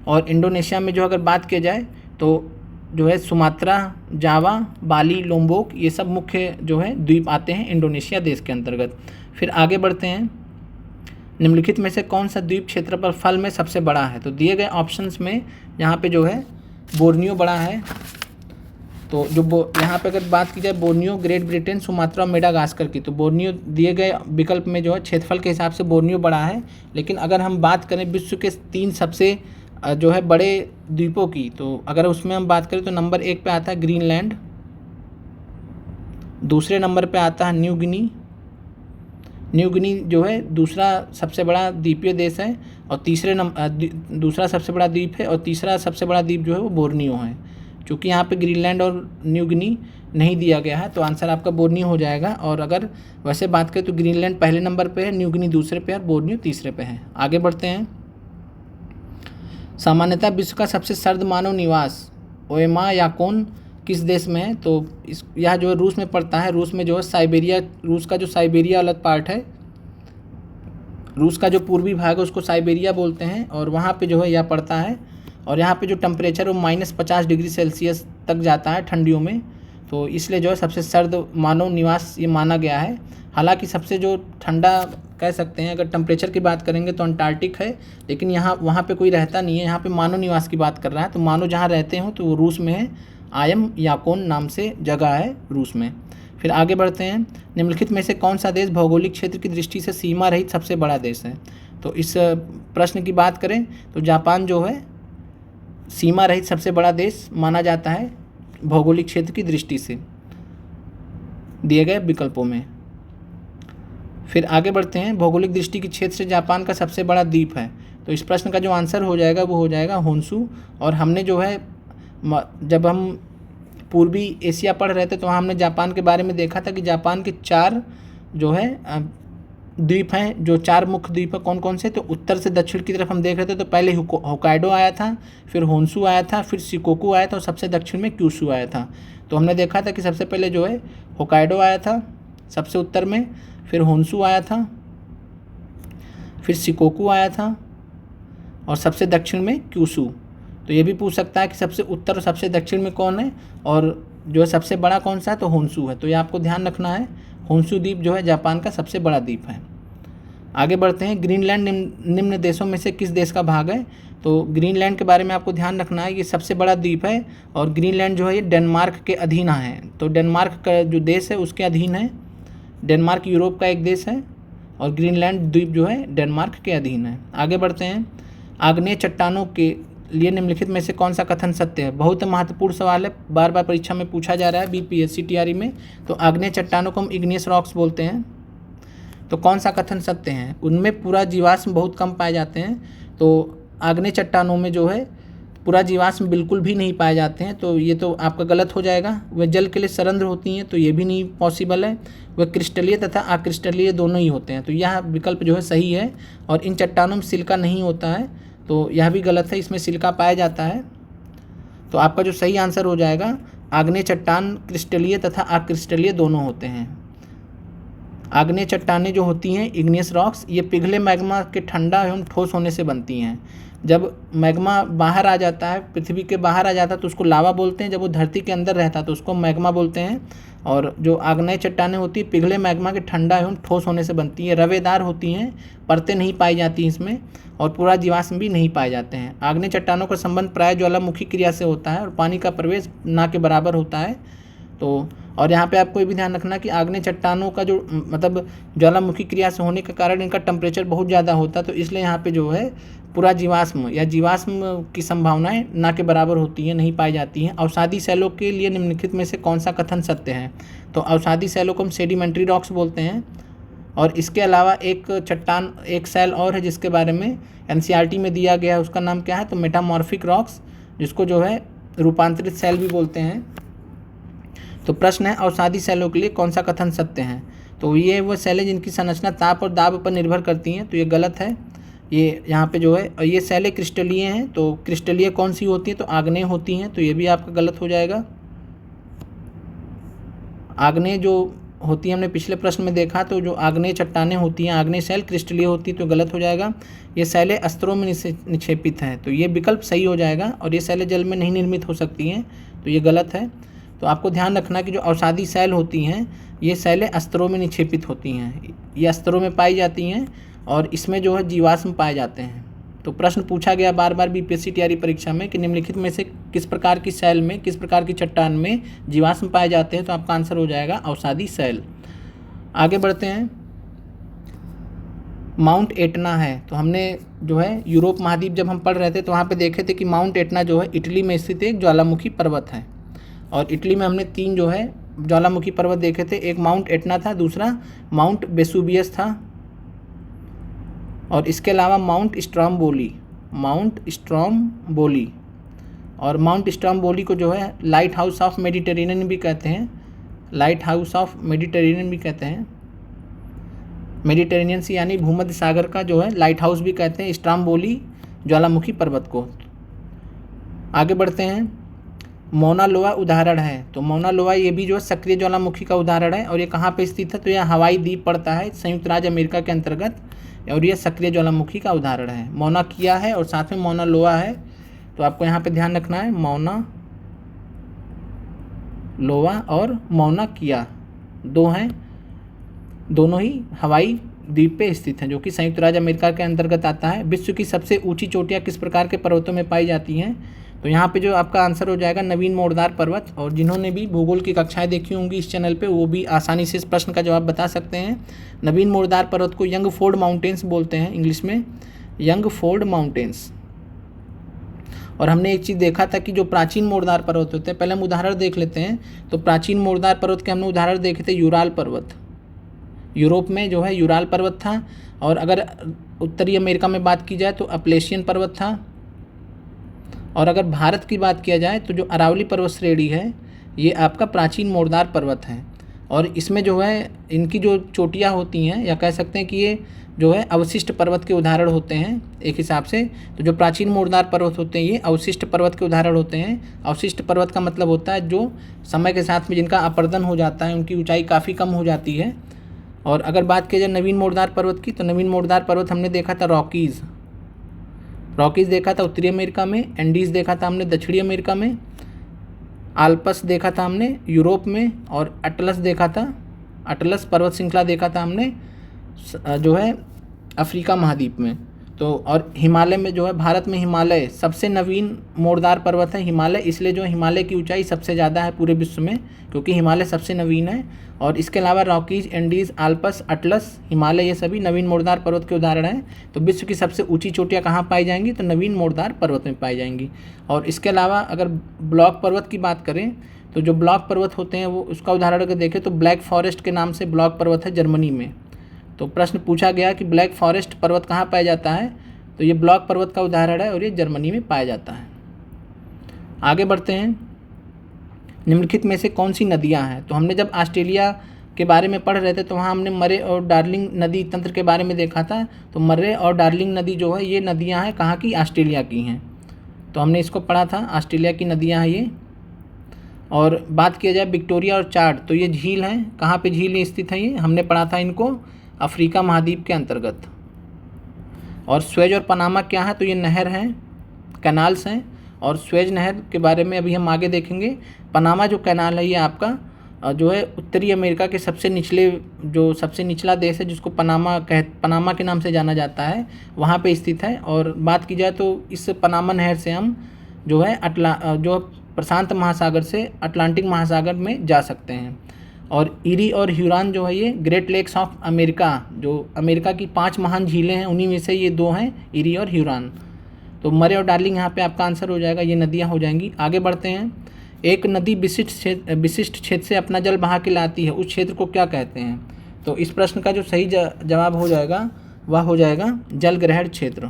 और इंडोनेशिया में जो अगर बात की जाए तो जो है सुमात्रा, जावा, बाली, लोम्बोक, ये सब मुख्य जो है द्वीप आते हैं इंडोनेशिया देश के अंतर्गत। फिर आगे बढ़ते हैं, निम्नलिखित में से कौन सा द्वीप क्षेत्रफल फल में सबसे बड़ा है? तो दिए गए ऑप्शंस में यहाँ पे जो है बोर्नियो बड़ा है। तो जो यहाँ पे अगर बात की जाए बोर्नियो, ग्रेट ब्रिटेन, सुमात्रा और मेडागास्कर की, तो बोर्नियो दिए गए विकल्प में जो है क्षेत्रफल के हिसाब से बोर्नियो बड़ा है। लेकिन अगर हम बात करें विश्व के 3 सबसे जो है बड़े द्वीपों की, तो अगर उसमें हम बात करें तो नंबर 1 पे आता है ग्रीनलैंड, दूसरे नंबर पे आता है न्यू गिनी। न्यू गिनी जो है दूसरा सबसे बड़ा द्वीपीय देश है और दूसरा सबसे बड़ा द्वीप है, और तीसरा सबसे बड़ा द्वीप जो है वो बोर्नियो है। चूँकि यहाँ पे ग्रीनलैंड और न्यू गिनी नहीं दिया गया है तो आंसर आपका बोर्नियो हो जाएगा। और अगर वैसे बात करें तो ग्रीनलैंड पहले नंबर पे है, न्यू गिनी दूसरे पे और बोर्नियो तीसरे पे है। आगे बढ़ते हैं। सामान्यतः विश्व का सबसे सर्द मानव निवास ओएमा याकोन किस देश में है? तो यह जो है रूस में पड़ता है। रूस में जो है साइबेरिया, रूस का जो साइबेरिया अलग पार्ट है, रूस का जो पूर्वी भाग है उसको साइबेरिया बोलते हैं, और वहाँ पे जो है यह पड़ता है। और यहाँ पे जो टेम्परेचर वो -50 डिग्री सेल्सियस तक जाता है ठंडियों में, तो इसलिए जो है सबसे सर्द मानव निवास ये माना गया है। हालांकि सबसे जो ठंडा कह सकते हैं अगर टेम्परेचर की बात करेंगे तो अंटार्कटिक है, लेकिन वहाँ पे कोई रहता नहीं है। यहाँ पे मानव निवास की बात कर रहा है, तो मानव जहाँ रहते हो तो वो रूस में है। आयम याकोन नाम से जगह है रूस में। फिर आगे बढ़ते हैं। निम्नलिखित में से कौन सा देश भौगोलिक क्षेत्र की दृष्टि से सीमा रहित सबसे बड़ा देश है? तो इस प्रश्न की बात करें तो जापान जो है सीमा रहित सबसे बड़ा देश माना जाता है भौगोलिक क्षेत्र की दृष्टि से दिए गए विकल्पों में। फिर आगे बढ़ते हैं। भौगोलिक दृष्टि के क्षेत्र से जापान का सबसे बड़ा द्वीप है, तो इस प्रश्न का जो आंसर हो जाएगा वो हो जाएगा होन्शु। और हमने जो है जब हम पूर्वी एशिया पढ़ रहे थे तो वहाँ हमने जापान के बारे में देखा था कि जापान के 4 जो है द्वीप हैं, जो 4 मुख्य द्वीप है कौन कौन से? तो उत्तर से दक्षिण की तरफ हम देख रहे थे तो पहले होकाइडो आया था, फिर होन्शु आया था, फिर शिकोकू आया था और सबसे दक्षिण में क्यूशू आया था। तो हमने देखा था कि सबसे पहले जो है होकाइडो आया था सबसे उत्तर में, फिर होन्शु आया था, फिर शिकोकू आया था और सबसे दक्षिण में क्यूशू। तो ये भी पूछ सकता है कि सबसे उत्तर और सबसे दक्षिण में कौन है और जो है सबसे बड़ा कौन सा है? तो होन्शु है। तो ये आपको ध्यान रखना है, होन्शु द्वीप जो है जापान का सबसे बड़ा द्वीप है। आगे बढ़ते हैं। ग्रीनलैंड निम्न देशों में से किस देश का भाग है? तो ग्रीनलैंड के बारे में आपको ध्यान रखना है, ये सबसे बड़ा द्वीप है और ग्रीनलैंड जो है ये डेनमार्क के अधीन है। तो डेनमार्क का जो देश है उसके अधीन है। डेनमार्क यूरोप का एक देश है और ग्रीनलैंड द्वीप जो है डेनमार्क के अधीन है। आगे बढ़ते हैं। आग्नेय चट्टानों के लिए निम्नलिखित में से कौन सा कथन सत्य है? बहुत महत्वपूर्ण सवाल है, बार बार परीक्षा में पूछा जा रहा है बीपीएससी टीआरई में। तो आग्नेय चट्टानों को हम इग्नियस रॉक्स बोलते हैं। तो कौन सा कथन सत्य है? उनमें पूरा जीवाश्म बहुत कम पाए जाते हैं। तो आग्नेय चट्टानों में जो है पूरा जीवाश्म बिल्कुल भी नहीं पाए जाते हैं, तो ये तो आपका गलत हो जाएगा। वे जल के लिए सरंध्र होती हैं, तो ये भी नहीं पॉसिबल है। वे क्रिस्टलीय तथा अक्रिस्टलीय दोनों ही होते हैं, तो यह विकल्प जो है सही है। और इन चट्टानों में सिलिका नहीं होता है, तो यह भी गलत है, इसमें सिलिका पाया जाता है। तो आपका जो सही आंसर हो जाएगा आग्नेय चट्टान क्रिस्टलीय तथा अक्रिस्टलीय दोनों होते हैं। आग्नेय चट्टानें जो होती हैं इग्नियस रॉक्स, ये पिघले मैग्मा के ठंडा एवं ठोस होने से बनती हैं। जब मैग्मा बाहर आ जाता है, पृथ्वी के बाहर आ जाता है तो उसको लावा बोलते हैं, जब वो धरती के अंदर रहता है तो उसको मैग्मा बोलते हैं। और जो आग्नेय चट्टानें होती हैं पिघले मैग्मा के ठंडा एवं ठोस होने से बनती हैं, रवेदार होती हैं, परतें नहीं पाई जाती इसमें और पूरा जीवाश्म भी नहीं पाए जाते हैं। आग्नेय चट्टानों का संबंध प्राय ज्वालामुखी क्रिया से होता है और पानी का प्रवेश ना के बराबर होता है। तो और यहाँ पे आपको ये भी ध्यान रखना कि आग्नेय चट्टानों का जो मतलब ज्वालामुखी क्रिया से होने के कारण इनका टेम्परेचर बहुत ज़्यादा होता है, तो इसलिए यहाँ पे जो है पूरा जीवाश्म या जीवाश्म की संभावनाएं ना के बराबर होती हैं, नहीं पाई जाती हैं। अवसादी सेलों के लिए निम्नलिखित में से कौन सा कथन सत्य है? तो अवसादी सेलों को हम सेडिमेंट्री रॉक्स बोलते हैं। और इसके अलावा एक चट्टान, एक सेल और है जिसके बारे में एनसीईआरटी में दिया गया है, उसका नाम क्या है? तो मेटामॉर्फिक रॉक्स, जिसको जो है रूपांतरित सेल भी बोलते हैं। तो प्रश्न है अवसादी सेलों के लिए कौन सा कथन सत्य है? तो ये वो सेलें जिनकी संरचना ताप और दाब पर निर्भर करती हैं, तो ये गलत है। ये यहाँ पे जो है ये सेलें क्रिस्टलीय हैं, तो क्रिस्टलीय कौन सी होती है? तो आग्नेय होती हैं, तो ये भी आपका गलत हो जाएगा। आग्नेय जो होती है हमने पिछले प्रश्न में देखा, तो जो आग्नेय चट्टानें होती हैं, आग्नेय सेल क्रिस्टलीय होती है, तो गलत हो जाएगा। ये सेलें अस्त्रों में निक्षेपित हैं, तो ये विकल्प सही हो जाएगा। और ये सेलें जल में नहीं निर्मित हो सकती हैं, तो ये गलत है। तो आपको ध्यान रखना कि जो अवसादी सेल होती हैं ये सेलें अस्त्रों में निक्षेपित होती हैं, ये अस्त्रों में पाई जाती हैं और इसमें जो है जीवाश्म पाए जाते हैं। तो प्रश्न पूछा गया बार बार बीपीएससी तैयारी परीक्षा में कि निम्नलिखित में से किस प्रकार की शैल में, किस प्रकार की चट्टान में जीवाश्म पाए जाते हैं, तो आपका आंसर हो जाएगा अवसादी शैल। आगे बढ़ते हैं। माउंट एटना है, तो हमने जो है यूरोप महाद्वीप जब हम पढ़ रहे थे तो वहाँ पे देखे थे कि माउंट एटना जो है इटली में स्थित एक ज्वालामुखी पर्वत है। और इटली में हमने 3 जो है ज्वालामुखी पर्वत देखे थे, एक माउंट एटना था, दूसरा माउंट वेसुवियस था, और इसके अलावा माउंट स्ट्रॉम्बोली, और माउंट स्ट्रॉम्बोली को जो है लाइट हाउस ऑफ मेडिटेरेनियन भी कहते हैं, मेडिटेरेनियन सी यानी भूमध्य सागर का जो है लाइट हाउस भी कहते हैं स्ट्रॉम्बोली ज्वालामुखी पर्वत को। आगे बढ़ते हैं। मौना लोआ उदाहरण है, तो मौना लोआ ये भी जो है सक्रिय ज्वालामुखी का उदाहरण है, और ये कहाँ पे स्थित है, तो यह हवाई द्वीप पड़ता है संयुक्त राज्य अमेरिका के अंतर्गत, और यह सक्रिय ज्वालामुखी का उदाहरण है। मौना किया है और साथ में मौना लोआ है, तो आपको यहाँ पे ध्यान रखना है मौना लोआ और मौना किया 2 हैं, दोनों ही हवाई द्वीप पे स्थित हैं जो कि संयुक्त राज्य अमेरिका के अंतर्गत आता है। विश्व की सबसे ऊंची चोटियाँ किस प्रकार के पर्वतों में पाई जाती हैं, तो यहाँ पे जो आपका आंसर हो जाएगा नवीन मोरदार पर्वत। और जिन्होंने भी भूगोल की कक्षाएं देखी होंगी इस चैनल पे वो भी आसानी से इस प्रश्न का जवाब बता सकते हैं। नवीन मोरदार पर्वत को यंगफोर्ड माउंटेन्स बोलते हैं, इंग्लिश में यंगफोर्ड माउंटेन्स। और हमने एक चीज़ देखा था कि जो प्राचीन मोरदार पर्वत होते हैं, पहले हम उदाहरण देख लेते हैं। तो प्राचीन मोरदार पर्वत के हमने उदाहरण देखे थे यूराल पर्वत, यूरोप में जो है यूराल पर्वत था, और अगर उत्तरी अमेरिका में बात की जाए तो अपलेशियन पर्वत था, और अगर भारत की बात किया जाए तो जो अरावली पर्वत श्रेणी है ये आपका प्राचीन मोरदार पर्वत है। और इसमें जो है इनकी जो चोटियाँ होती हैं, या कह सकते हैं कि ये जो है अवशिष्ट पर्वत के उदाहरण होते हैं एक हिसाब से। तो जो प्राचीन मोरदार पर्वत होते हैं ये अवशिष्ट पर्वत के उदाहरण होते हैं। अवशिष्ट पर्वत का मतलब होता है जो समय के साथ में जिनका अपर्दन हो जाता है, उनकी ऊंचाई काफ़ी कम हो जाती है। और अगर बात की जाए नवीन मोरदार पर्वत की, तो नवीन मोरदार पर्वत हमने देखा था रॉकीज़ देखा था उत्तरी अमेरिका में, एंडीज़ देखा था हमने दक्षिणी अमेरिका में, आल्प्स देखा था हमने यूरोप में, और अटलस देखा था, अटलस पर्वत श्रृंखला देखा था हमने जो है अफ्रीका महाद्वीप में। तो और हिमालय में जो है भारत में हिमालय सबसे नवीन मोरदार पर्वत है हिमालय, इसलिए जो हिमालय की ऊंचाई सबसे ज़्यादा है पूरे विश्व में, क्योंकि हिमालय सबसे नवीन है। और इसके अलावा Rockies, Andes, Alps, atlas, Himalaya, ये सभी नवीन मोरदार पर्वत के उदाहरण हैं। तो विश्व की सबसे ऊंची चोटियाँ कहाँ पाई जाएंगी, तो नवीन मोरदार पर्वत में पाई जाएंगी। और इसके अलावा अगर ब्लॉक पर्वत की बात करें, तो जो ब्लॉक पर्वत होते हैं वो उसका उदाहरण अगर देखें तो ब्लैक फॉरेस्ट के नाम से ब्लॉक पर्वत है जर्मनी में। तो प्रश्न पूछा गया कि ब्लैक फॉरेस्ट पर्वत कहाँ पाया जाता है, तो ये ब्लॉक पर्वत का उदाहरण है और ये जर्मनी में पाया जाता है। आगे बढ़ते हैं। निम्नलिखित में से कौन सी नदियाँ हैं, तो हमने जब ऑस्ट्रेलिया के बारे में पढ़ रहे थे तो वहाँ हमने मरे और डार्लिंग नदी तंत्र के बारे में देखा था। तो मर्रे और डार्लिंग नदी जो है ये नदियाँ हैं कहाँ की, ऑस्ट्रेलिया की हैं। तो हमने इसको पढ़ा था, ऑस्ट्रेलिया की नदियाँ हैं ये। और बात किया जाए विक्टोरिया और चाड, तो ये झील हैं, कहाँ पे झील स्थित है ये हमने पढ़ा था इनको अफ्रीका महाद्वीप के अंतर्गत। और स्वेज और पनामा क्या है, तो ये नहर हैं, कैनाल्स हैं, और स्वेज नहर के बारे में अभी हम आगे देखेंगे। पनामा जो कैनाल है ये आपका जो है उत्तरी अमेरिका के सबसे निचला देश है जिसको पनामा के नाम से जाना जाता है, वहाँ पे स्थित है। और बात की जाए तो इस पनामा नहर से हम जो है जो प्रशांत महासागर से अटलांटिक महासागर में जा सकते हैं। और ईरी और ह्यूरॉन जो है ये ग्रेट लेक्स ऑफ अमेरिका, जो अमेरिका की 5 महान झीलें हैं उन्हीं में से ये 2 हैं, ईरी और ह्यूरॉन। तो मरे और डार्लिंग यहाँ पे आपका आंसर हो जाएगा, ये नदियाँ हो जाएंगी। आगे बढ़ते हैं। एक नदी विशिष्ट क्षेत्र से अपना जल बहा के लाती है, उस क्षेत्र को क्या कहते हैं, तो इस प्रश्न का जो सही जवाब हो जाएगा वह हो जाएगा जल ग्रहण क्षेत्र,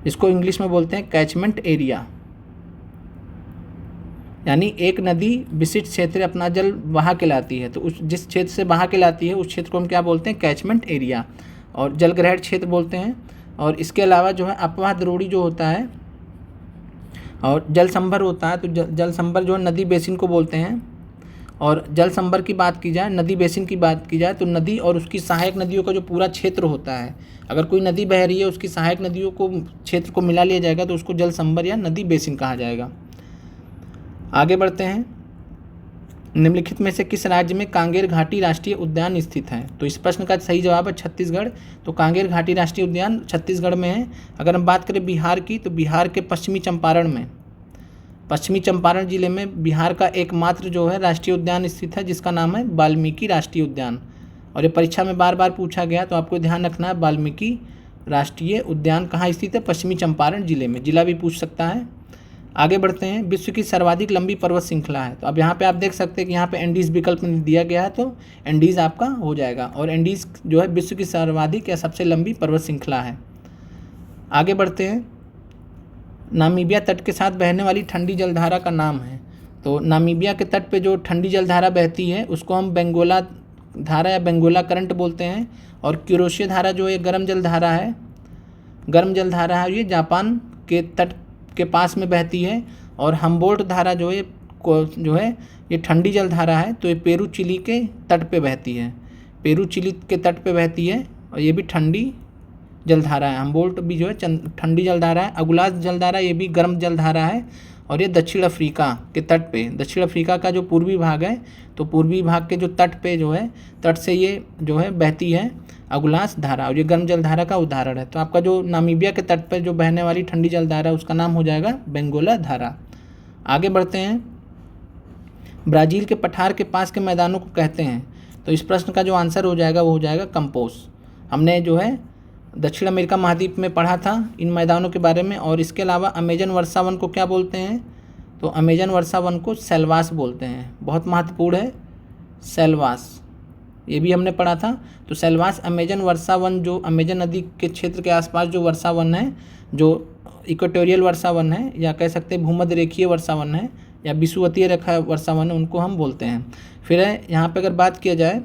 इसको इंग्लिश में बोलते हैं कैचमेंट एरिया। यानी एक नदी विशिष्ट क्षेत्र अपना जल बहा के लाती है, तो उस जिस क्षेत्र से बहा के लाती है उस क्षेत्र को हम क्या बोलते हैं, कैचमेंट एरिया, और जल ग्रहण क्षेत्र बोलते हैं। और इसके अलावा जो है अपवाह द्रोणी जो होता है और जल संभर होता है, तो जल संभर जो है नदी बेसिन को बोलते हैं। और जल संभर की बात की जाए, नदी बेसिन की बात की जाए, तो नदी और उसकी सहायक नदियों का जो पूरा क्षेत्र होता है, अगर कोई नदी बह रही है उसकी सहायक नदियों को क्षेत्र को मिला लिया जाएगा तो उसको जल संभर या नदी बेसिन कहा जाएगा। आगे बढ़ते हैं। निम्नलिखित में से किस राज्य में कांगेर घाटी राष्ट्रीय उद्यान स्थित है? तो इस प्रश्न का सही जवाब है छत्तीसगढ़। तो कांगेर घाटी राष्ट्रीय उद्यान छत्तीसगढ़ में है। अगर हम बात करें बिहार की, तो बिहार के पश्चिमी चंपारण जिले में बिहार का एकमात्र जो है राष्ट्रीय उद्यान स्थित है, जिसका नाम है वाल्मीकि राष्ट्रीय उद्यान। और ये परीक्षा में बार बार पूछा गया, तो आपको ध्यान रखना है वाल्मीकि राष्ट्रीय उद्यान कहाँ स्थित है? पश्चिमी चंपारण जिले में। जिला भी पूछ सकता है। आगे बढ़ते हैं। विश्व की सर्वाधिक लंबी पर्वत श्रृंखला है। तो अब यहाँ पे आप देख सकते हैं कि यहाँ पे एंडीज विकल्प दिया गया है, तो एंडीज आपका हो जाएगा। और एंडीज जो है विश्व की सर्वाधिक या सबसे लंबी पर्वत श्रृंखला है। आगे बढ़ते हैं। नामीबिया तट के साथ बहने वाली ठंडी जलधारा का नाम है। तो नामीबिया के तट पे जो ठंडी जलधारा बहती है उसको हम बेंगोला धारा या बेंगोला करंट बोलते हैं। और क्यूरोशिया धारा जो है गर्म जलधारा है, ये जापान के तट के पास में बहती है। और हम्बोल्ट धारा जो है ये ठंडी जलधारा है, तो ये पेरू चिली के तट पे बहती है। और ये भी ठंडी जलधारा है। हम्बोल्ट भी जो है ठंडी जलधारा है। अगुलास जलधारा ये भी गर्म जलधारा है। और ये दक्षिण अफ्रीका के तट पे, दक्षिण अफ्रीका का जो पूर्वी भाग है, तो पूर्वी भाग के जो तट पे जो है, तट से ये जो है बहती है अगुलास धारा, और ये गर्म जलधारा का उदाहरण है। तो आपका जो नामीबिया के तट पर जो बहने वाली ठंडी जलधारा है उसका नाम हो जाएगा बेंगोला धारा। आगे बढ़ते हैं। ब्राज़ील के पठार के पास के मैदानों को कहते हैं। तो इस प्रश्न का जो आंसर हो जाएगा वो हो जाएगा कंपोस। हमने जो है दक्षिण अमेरिका महाद्वीप में पढ़ा था इन मैदानों के बारे में। और इसके अलावा अमेजन वर्षा वन को क्या बोलते हैं? तो अमेजन वर्षा वन को सेल्वास बोलते हैं। बहुत महत्वपूर्ण है सेल्वास, ये भी हमने पढ़ा था। तो सेल्वास अमेजन वर्षा वन जो अमेजन नदी के क्षेत्र के आसपास जो वर्षा वन है, जो इक्वेटोरियल वर्षा वन है, या कह सकते हैं भूमध्य रेखीय वर्षा वन है, या विषुवतीय रेखा वर्षा वन है, उनको हम बोलते हैं। फिर यहाँ पे अगर बात किया जाए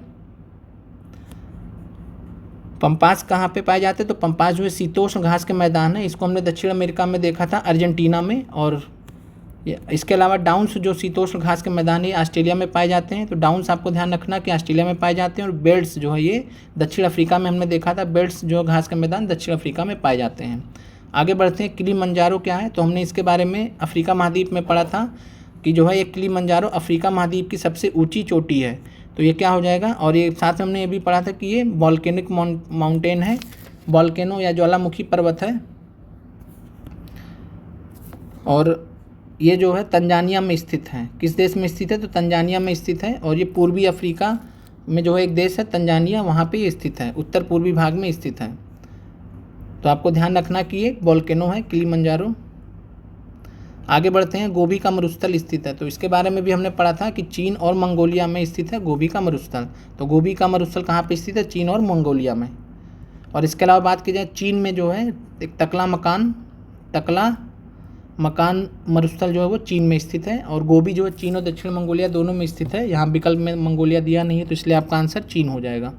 पंपास कहाँ पे पाए जाते हैं, तो पंपास जो है शीतोष्ण घास के मैदान है। इसको हमने दक्षिण अमेरिका में देखा था, अर्जेंटीना में। और इसके अलावा डाउन्स जो शीतोष्ण घास के मैदान है ऑस्ट्रेलिया में पाए जाते हैं। तो डाउन्स आपको ध्यान रखना कि ऑस्ट्रेलिया में पाए जाते हैं। और बेल्ट्स जो है ये दक्षिण अफ्रीका में हमने देखा था। बेल्ट्स जो घास के मैदान दक्षिण अफ्रीका में पाए जाते हैं। आगे बढ़ते हैं। किलिमंजारो क्या है? तो हमने इसके बारे में अफ्रीका महाद्वीप में पढ़ा था कि जो है ये किलिमंजारो अफ्रीका महाद्वीप की सबसे ऊँची चोटी है। तो ये क्या हो जाएगा? और ये साथ में हमने ये भी पढ़ा था कि ये वॉल्केनिक माउंटेन है, वॉल्केनो या ज्वालामुखी पर्वत है। और ये जो है तंजानिया में स्थित है। किस देश में स्थित है? तो तंजानिया में स्थित है। और ये पूर्वी अफ्रीका में जो है एक देश है तंजानिया, वहाँ पे ये स्थित है, उत्तर पूर्वी भाग में स्थित है। तो आपको ध्यान रखना कि ये वॉल्केनो है किलिमंजारो। आगे बढ़ते हैं। गोबी का मरुस्थल स्थित है। तो इसके बारे में भी हमने पढ़ा था कि चीन और मंगोलिया में स्थित है गोबी का मरुस्थल। तो गोबी का मरुस्थल कहाँ पे स्थित है? चीन और मंगोलिया में। और इसके अलावा बात की जाए चीन में जो है एक टकला मकान मरुस्थल जो है वो चीन में स्थित है। और गोबी जो है चीन और दक्षिण मंगोलिया दोनों में स्थित है। यहाँ विकल्प में मंगोलिया दिया नहीं है, तो इसलिए आपका आंसर चीन हो जाएगा।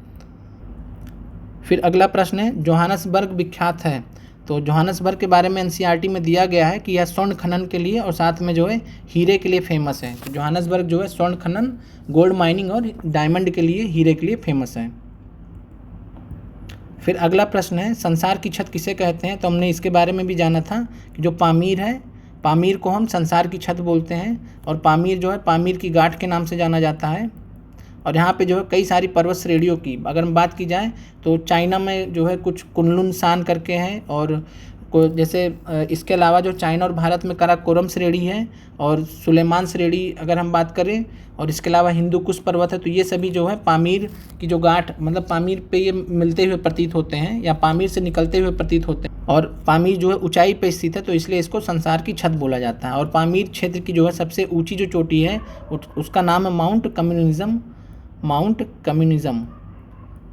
फिर अगला प्रश्न है, जोहानसबर्ग विख्यात है। तो जोहानसबर्ग के बारे में एनसीईआरटी में दिया गया है कि यह स्वर्ण खनन के लिए और साथ में जो है हीरे के लिए फेमस है। तो जोहानसबर्ग जो है स्वर्ण खनन, गोल्ड माइनिंग और डायमंड के लिए, हीरे के लिए फेमस है। फिर अगला प्रश्न है, संसार की छत किसे कहते हैं? तो हमने इसके बारे में भी जाना था कि जो पामीर है, पामीर को हम संसार की छत बोलते हैं। और पामीर जो है पामीर की गांठ के नाम से जाना जाता है। और यहाँ पे जो है कई सारी पर्वत श्रेणियों की अगर हम बात की जाए तो चाइना में जो है कुछ कुनलुन सान करके हैं। और जैसे इसके अलावा जो चाइना और भारत में काराकोरम श्रेणी है और सुलेमान श्रेणी अगर हम बात करें, और इसके अलावा हिंदू कुश पर्वत है। तो ये सभी जो है पामीर की जो गांठ, मतलब पामीर पे ये मिलते हुए प्रतीत होते हैं या पामीर से निकलते हुए प्रतीत होते हैं। और पामीर जो है ऊंचाई पे स्थित है, तो इसलिए इसको संसार की छत बोला जाता है। और पामीर क्षेत्र की जो है सबसे ऊँची जो चोटी है उसका नाम है माउंट कम्युनिज्म,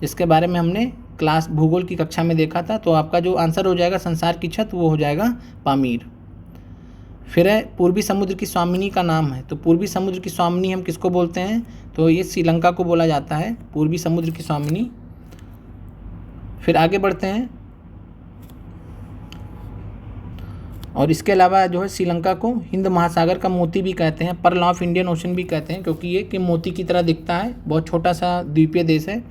जिसके बारे में हमने क्लास भूगोल की कक्षा में देखा था। तो आपका जो आंसर हो जाएगा संसार की छत, वो हो जाएगा पामीर। फिर है पूर्वी समुद्र की स्वामिनी का नाम है। तो पूर्वी समुद्र की स्वामिनी हम किसको बोलते हैं? तो ये श्रीलंका को बोला जाता है पूर्वी समुद्र की स्वामिनी। फिर आगे बढ़ते हैं। और इसके अलावा जो है श्रीलंका को हिंद महासागर का मोती भी कहते हैं, पर्ल ऑफ इंडियन ओशन भी कहते हैं, क्योंकि ये कि मोती की तरह दिखता है। बहुत छोटा सा द्वीपीय देश है।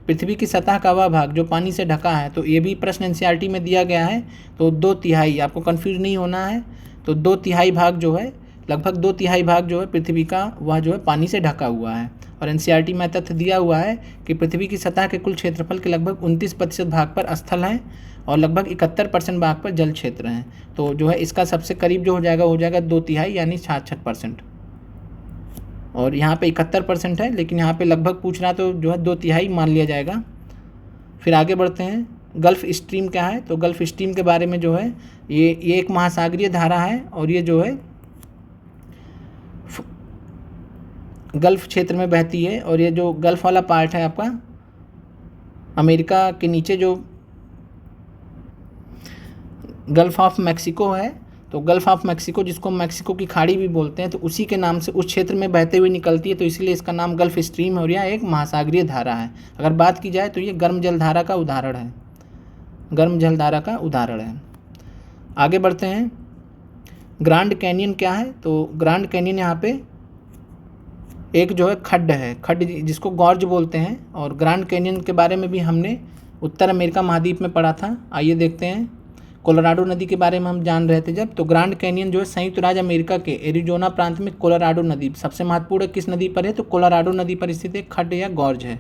पृथ्वी की सतह का वह भाग जो पानी से ढका है, तो ये भी प्रश्न एनसीईआरटी में दिया गया है। तो 2/3, आपको कंफ्यूज नहीं होना है। तो 2/3 भाग जो है लगभग 2/3 भाग जो है पृथ्वी का वह जो है पानी से ढका हुआ है। और एनसीईआरटी में तथ्य दिया हुआ है कि पृथ्वी की सतह के कुल क्षेत्रफल के लगभग 29% भाग पर स्थल हैं और लगभग 71% भाग पर जल क्षेत्र हैं। तो जो है इसका सबसे करीब जो हो जाएगा 2/3 यानी 66%। और यहाँ पे 71% है, लेकिन यहाँ पे लगभग पूछ रहा तो जो है 2/3 मान लिया जाएगा। फिर आगे बढ़ते हैं। गल्फ़ स्ट्रीम क्या है? तो गल्फ़ स्ट्रीम के बारे में जो है ये एक महासागरीय धारा है और ये जो है गल्फ़ क्षेत्र में बहती है। और ये जो गल्फ़ वाला पार्ट है आपका अमेरिका के नीचे जो गल्फ़ ऑफ मैक्सिको है, तो गल्फ़ ऑफ मैक्सिको जिसको मैक्सिको की खाड़ी भी बोलते हैं, तो उसी के नाम से उस क्षेत्र में बहते हुए निकलती है, तो इसलिए इसका नाम गल्फ़ स्ट्रीम है और यह एक महासागरीय धारा है। अगर बात की जाए तो ये गर्म जलधारा का उदाहरण है, गर्म जलधारा का उदाहरण है। आगे बढ़ते हैं। ग्रैंड कैनियन क्या है? तो ग्रैंड कैनियन यहाँ पे एक जो है खड्ड है, खड्ड जिसको गॉर्ज बोलते हैं। और ग्रैंड कैनियन के बारे में भी हमने उत्तर अमेरिका महाद्वीप में पढ़ा था। आइए देखते हैं। कोलोराडो नदी के बारे में हम जान रहे थे जब, तो ग्रैंड कैनियन जो है संयुक्त राज्य अमेरिका के एरिजोना प्रांत में कोलोराडो नदी सबसे महत्वपूर्ण किस नदी पर है? तो कोलोराडो नदी पर स्थित एक खड्ड या गॉर्ज है।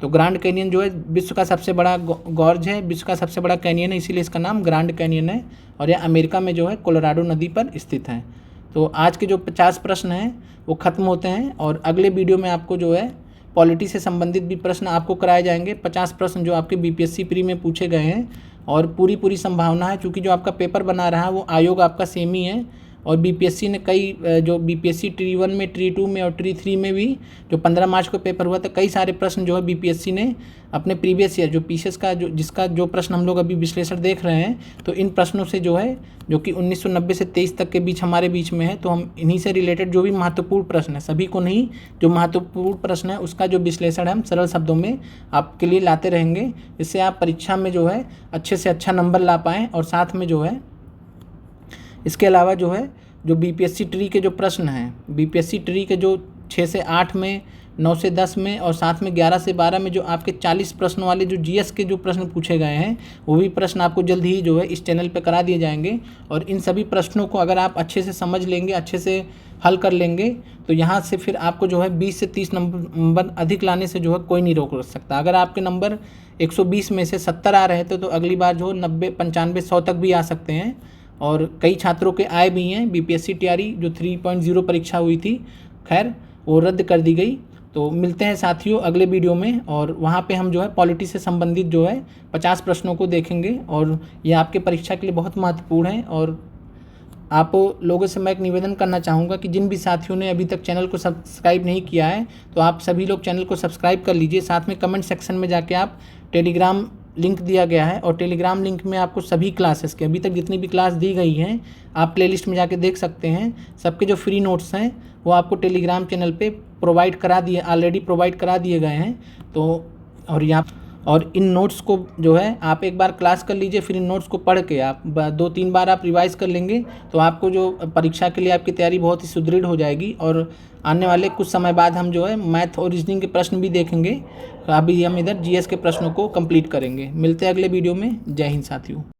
तो ग्रैंड कैनियन जो है विश्व का सबसे बड़ा गॉर्ज है, विश्व का सबसे बड़ा कैनियन है, इसीलिए इसका नाम ग्रैंड कैनियन है और यह अमेरिका में जो है कोलोराडो नदी पर स्थित है। तो आज के जो 50 प्रश्न हैं वो ख़त्म होते हैं और अगले वीडियो में आपको जो है पॉलिटी से संबंधित भी प्रश्न आपको कराए जाएंगे। 50 प्रश्न जो आपके बीपीएससी प्री में पूछे गए हैं और पूरी संभावना है, क्योंकि जो आपका पेपर बना रहा है वो आयोग आपका सेम ही है और बीपीएससी ने कई जो बीपीएससी ट्री 1 में, ट्री 2 में और ट्री 3 में भी जो 15 मार्च को पेपर हुआ था, कई सारे प्रश्न जो है बीपीएससी ने अपने प्रीवियस ईयर जो पीसीएस का जिसका जो प्रश्न हम लोग अभी विश्लेषण देख रहे हैं, तो इन प्रश्नों से जो है जो कि 1990 से 23 तक के बीच हमारे बीच में है, तो हम इन्हीं से रिलेटेड जो भी महत्वपूर्ण प्रश्न है, सभी को नहीं, जो महत्वपूर्ण प्रश्न है उसका जो विश्लेषण है हम सरल शब्दों में आपके लिए लाते रहेंगे, जिससे आप परीक्षा में जो है अच्छे से अच्छा नंबर ला पाएँ। और साथ में जो है इसके अलावा जो है जो बीपीएससी ट्री के जो प्रश्न हैं, बीपीएससी ट्री के जो 6 से 8 में, 9 से 10 में और साथ में 11 से 12 में जो आपके 40 प्रश्न वाले जो जीएस के जो प्रश्न पूछे गए हैं, वो भी प्रश्न आपको जल्द ही जो है इस चैनल पे करा दिए जाएंगे। और इन सभी प्रश्नों को अगर आप अच्छे से समझ लेंगे, अच्छे से हल कर लेंगे, तो यहाँ से फिर आपको जो है 20 से 30 नंबर अधिक लाने से जो है कोई नहीं रोक सकता। अगर आपके नंबर 120 में से 70 आ रहे थे तो अगली बार जो 90, 95, 100 तक भी आ सकते हैं। और कई छात्रों के आए भी हैं। बीपीएससी टीआरई जो 3.0 परीक्षा हुई थी, खैर वो रद्द कर दी गई। तो मिलते हैं साथियों अगले वीडियो में और वहाँ पे हम जो है पॉलिटी से संबंधित जो है 50 प्रश्नों को देखेंगे और ये आपके परीक्षा के लिए बहुत महत्वपूर्ण है। और आप लोगों से मैं एक निवेदन करना चाहूँगा कि जिन भी साथियों ने अभी तक चैनल को सब्सक्राइब नहीं किया है, तो आप सभी लोग चैनल को सब्सक्राइब कर लीजिए। साथ में कमेंट सेक्शन में जाके आप टेलीग्राम लिंक दिया गया है और टेलीग्राम लिंक में आपको सभी क्लासेस के अभी तक जितनी भी क्लास दी गई हैं आप प्लेलिस्ट में जाके देख सकते हैं। सबके जो फ्री नोट्स हैं वो आपको टेलीग्राम चैनल पे ऑलरेडी प्रोवाइड करा दिए गए हैं। तो और इन नोट्स को जो है आप एक बार क्लास कर लीजिए, फिर इन नोट्स को पढ़ के आप 2-3 बार आप रिवाइज़ कर लेंगे, तो आपको जो परीक्षा के लिए आपकी तैयारी बहुत ही सुदृढ़ हो जाएगी। और आने वाले कुछ समय बाद हम जो है मैथ और रीजनिंग के प्रश्न भी देखेंगे। तो अभी हम इधर जीएस के प्रश्नों को कंप्लीट करेंगे। मिलते हैं अगले वीडियो में। जय हिंद साथियों।